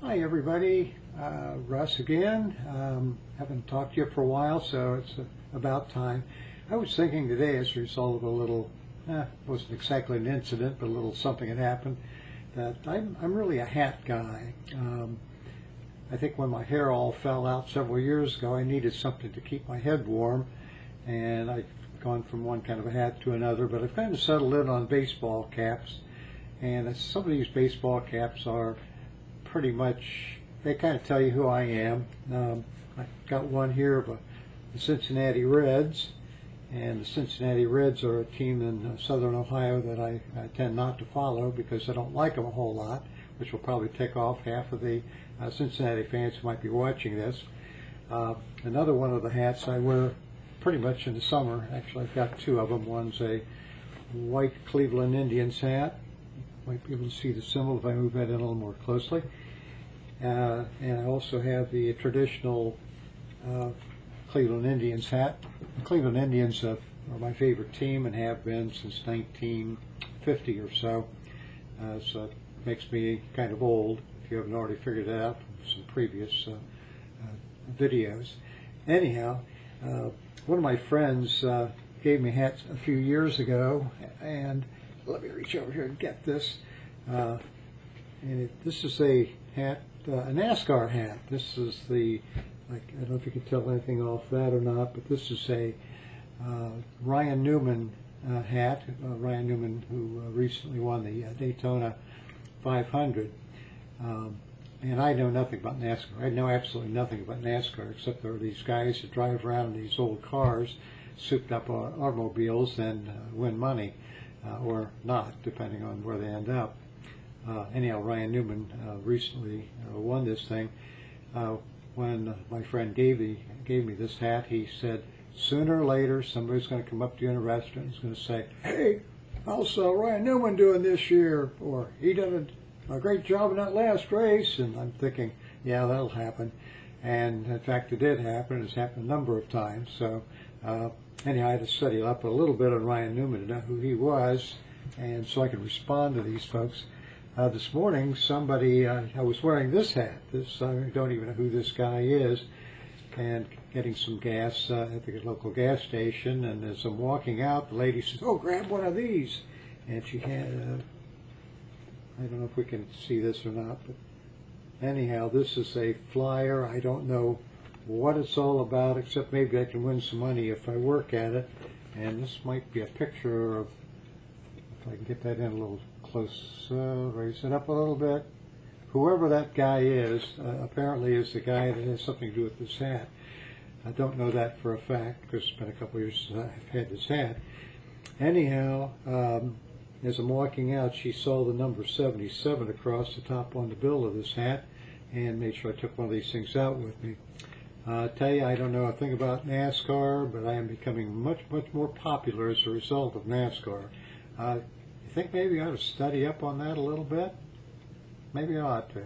Hi everybody, Russ again. Haven't talked to you for a while, so it's about time. I was thinking today, as a result of a little, wasn't exactly an incident, but a little something had happened, that I'm really a hat guy. I think when my hair all fell out several years ago, I needed something to keep my head warm, and I've gone from one kind of a hat to another, but I've kind of settled in on baseball caps, and some of these baseball caps are pretty much, they kind of tell you who I am. I've got one here of the Cincinnati Reds, and the Cincinnati Reds are a team in southern Ohio that I tend not to follow because I don't like them a whole lot, which will probably tick off half of the Cincinnati fans who might be watching this. Another one of the hats I wear pretty much in the summer. Actually, I've got two of them. One's a white Cleveland Indians hat. You might be able to see the symbol if I move that in a little more closely. And I also have the traditional Cleveland Indians hat. The Cleveland Indians are my favorite team and have been since 1950 or so. So it makes me kind of old, if you haven't already figured it out from some previous videos. Anyhow, one of my friends gave me hats a few years ago, and let me reach over here and get this. This is a hat, a NASCAR hat. This is I don't know if you can tell anything off that or not, but this is a Ryan Newman hat. Ryan Newman, who recently won the Daytona 500. And I know nothing about NASCAR. I know absolutely nothing about NASCAR, except there are these guys that drive around in these old cars, souped up automobiles, and win money, or not, depending on where they end up. Anyhow, Ryan Newman recently won this thing. When my friend gave me this hat, he said, sooner or later somebody's going to come up to you in a restaurant and is going to say, "Hey, how's Ryan Newman doing this year?" Or, "He did a great job in that last race." And I'm thinking, yeah, that'll happen. And in fact, it did happen. It's happened a number of times. So anyhow, I had to study up a little bit on Ryan Newman to know who he was, and so I could respond to these folks. This morning, I was wearing this hat. I don't even know who this guy is, and getting some gas at the local gas station, and as I'm walking out, the lady says, "Oh, grab one of these." And she had, I don't know if we can see this or not, but anyhow, this is a flyer. I don't know what it's all about, except maybe I can win some money if I work at it. And this might be a picture of, if I can get that in a little close, raise it up a little bit. Whoever that guy is, apparently is the guy that has something to do with this hat. I don't know that for a fact, because it's been a couple of years since I've had this hat. Anyhow, as I'm walking out, she saw the number 77 across the top on the bill of this hat, and made sure I took one of these things out with me. I tell you, I don't know a thing about NASCAR, but I am becoming much more popular as a result of NASCAR. You think maybe I ought to study up on that a little bit? Maybe I ought to.